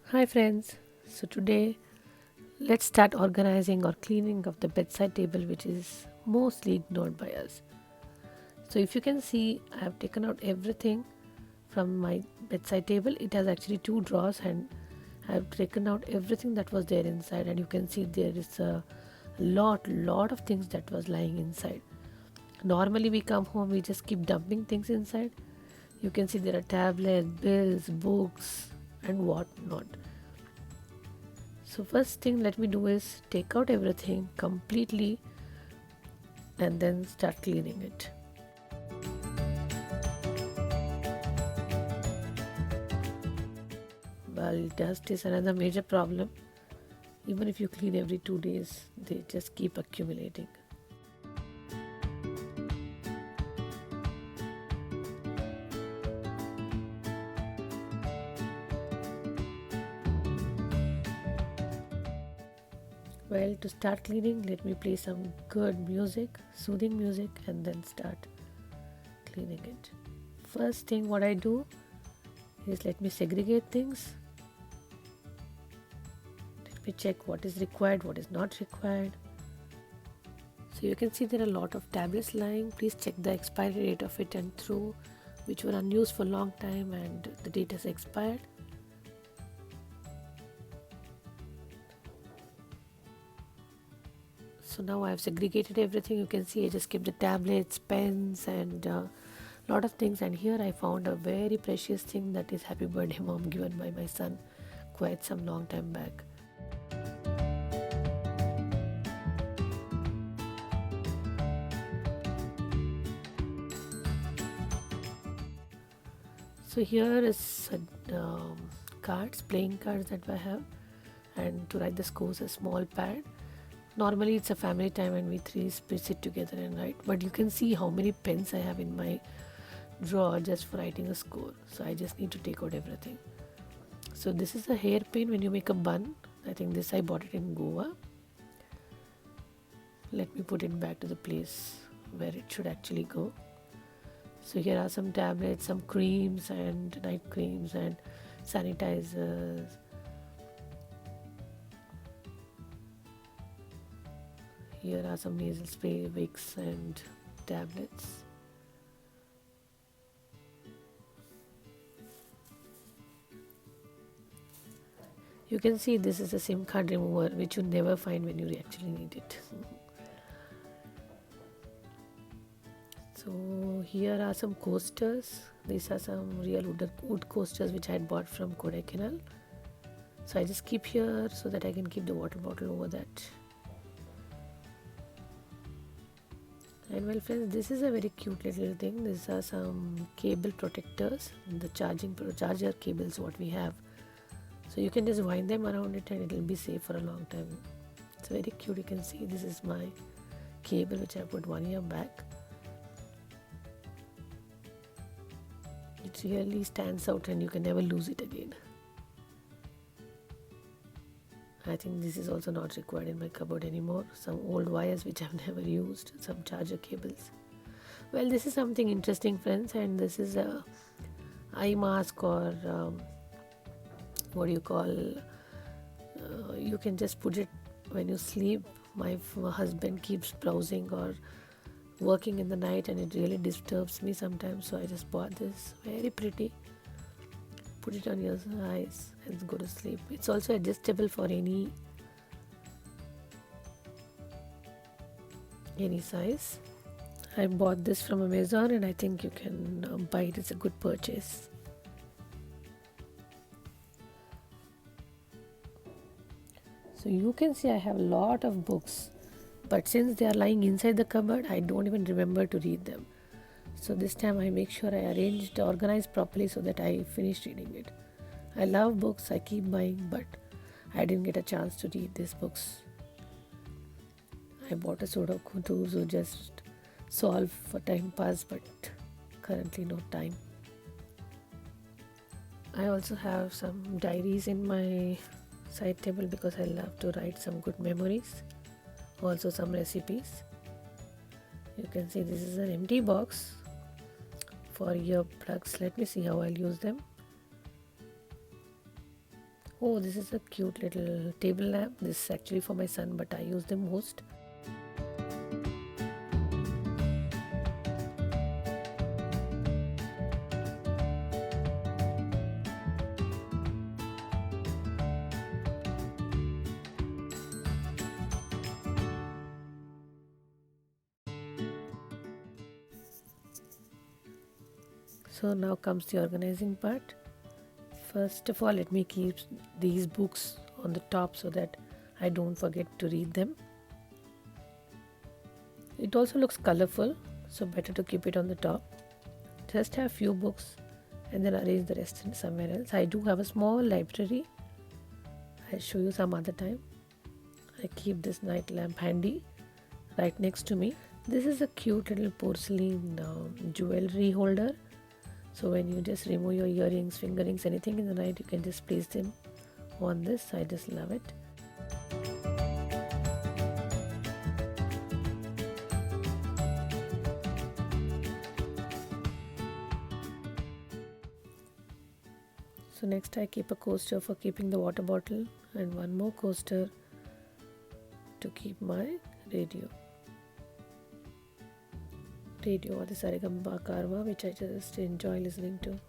Hi friends. So today let's start organizing or cleaning of the bedside table which is mostly ignored by us. So if you can see, I have taken out everything from my bedside table. It has actually two drawers and I have taken out everything that was there inside, and you can see there is a lot of things that was lying inside. Normally we come home, we just keep dumping things inside. You can see there are tablets, bills, books and what not. So first thing let me do is take out everything completely and then start cleaning it. Well, dust is another major problem. Even if you clean every 2 days, they just keep accumulating. Well, to start cleaning, let me play some good music, soothing music, and then start cleaning it. First thing what I do is let me segregate things. Let me check what is required, what is not required. So you can see there are a lot of tablets lying. Please check the expiry date of it and throw which were unused for a long time and the date has expired. So now I have segregated everything. You can see I just kept the tablets, pens and lot of things, and here I found a very precious thing, that is happy birthday mom given by my son quite some long time back. So here is cards, playing cards that I have, and to write the scores a small pad. Normally it's a family time and we three sit together and write, but you can see how many pens I have in my drawer just for writing a score. So I just need to take out everything. So this is a hairpin when you make a bun. I think this I bought it in Goa. Let me put it back to the place where it should actually go. So here are some tablets, some creams and night creams and sanitizers. Here are some nasal spray, wicks and tablets. You can see this is a SIM card remover which you never find when you actually need it. So here are some coasters. These are some real wood coasters which I had bought from Kodaikanal. So I just keep here so that I can keep the water bottle over that. And well friends, this is a very cute little thing. These are some cable protectors, the charger cables what we have. So you can just wind them around it and it will be safe for a long time. It's very cute. You can see this is my cable which I put 1 year back. It really stands out and you can never lose it again. I think this is also not required in my cupboard anymore. Some old wires which I've never used, some charger cables. Well, this is something interesting friends, and this is a eye mask or what do you call, you can just put it when you sleep. My husband keeps browsing or working in the night and it really disturbs me sometimes, so I just bought this. Very pretty. Put it on your eyes and go to sleep. It's also adjustable for any size. I bought this from Amazon and I think you can buy it. It's a good purchase. So you can see I have a lot of books, but since they are lying inside the cupboard, I don't even remember to read them. So this time I make sure I organized properly so that I finish reading it. I love books, I keep buying, but I didn't get a chance to read these books. I bought a Sudoku too, so just solve for time pass, but currently no time. I also have some diaries in my side table because I love to write some good memories, also some recipes. You can see this is an empty box for earplugs. Let me see how I'll use them. Oh, this is a cute little table lamp. This is actually for my son, but I use them most. So now comes the organizing part. First of all, let me keep these books on the top so that I don't forget to read them. It also looks colorful, so better to keep it on the top. Just have few books and then arrange the rest somewhere else. I do have a small library. I'll show you some other time. I keep this night lamp handy right next to me. This is a cute little porcelain jewelry holder. So when you just remove your earrings, finger rings, anything in the night, you can just place them on this. I just love it. So next I keep a coaster for keeping the water bottle and one more coaster to keep my radio or the Sarigamba Karwa, which I just enjoy listening to.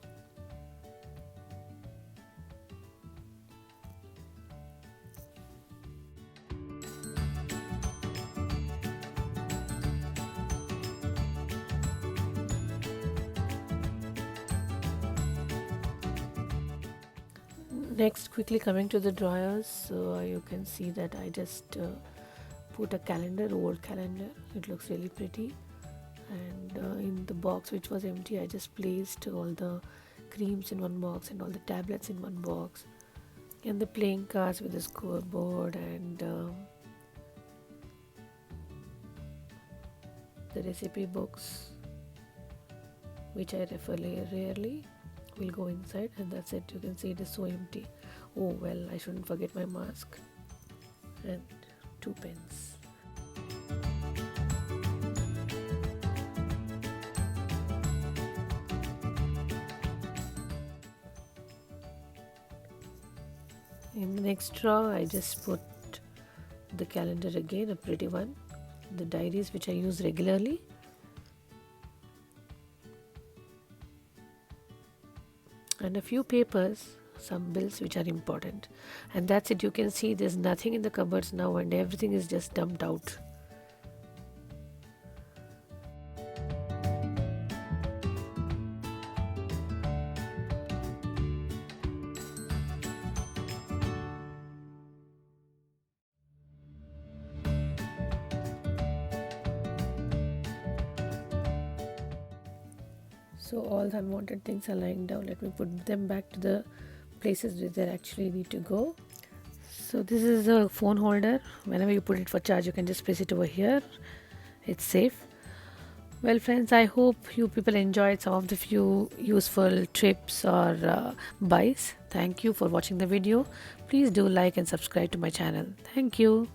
Next, quickly coming to the drawers, so you can see that I just put a calendar, old calendar. It looks really pretty. And in the box which was empty, I just placed all the creams in one box and all the tablets in one box, and the playing cards with the scoreboard and the recipe books, which I refer rarely, will go inside, and that's it. You can see it is so empty. Oh well, I shouldn't forget my mask and 2 pens. In the next drawer, I just put the calendar again, a pretty one, the diaries which I use regularly, and a few papers, some bills which are important, and that's it. You can see there's nothing in the cupboards now and everything is just dumped out. So all the unwanted things are lying down. Let me put them back to the places where they actually need to go. So this is a phone holder. Whenever you put it for charge, you can just place it over here. It's safe. Well friends, I hope you people enjoyed some of the few useful tips or buys. Thank you for watching the video. Please do like and subscribe to my channel. Thank you.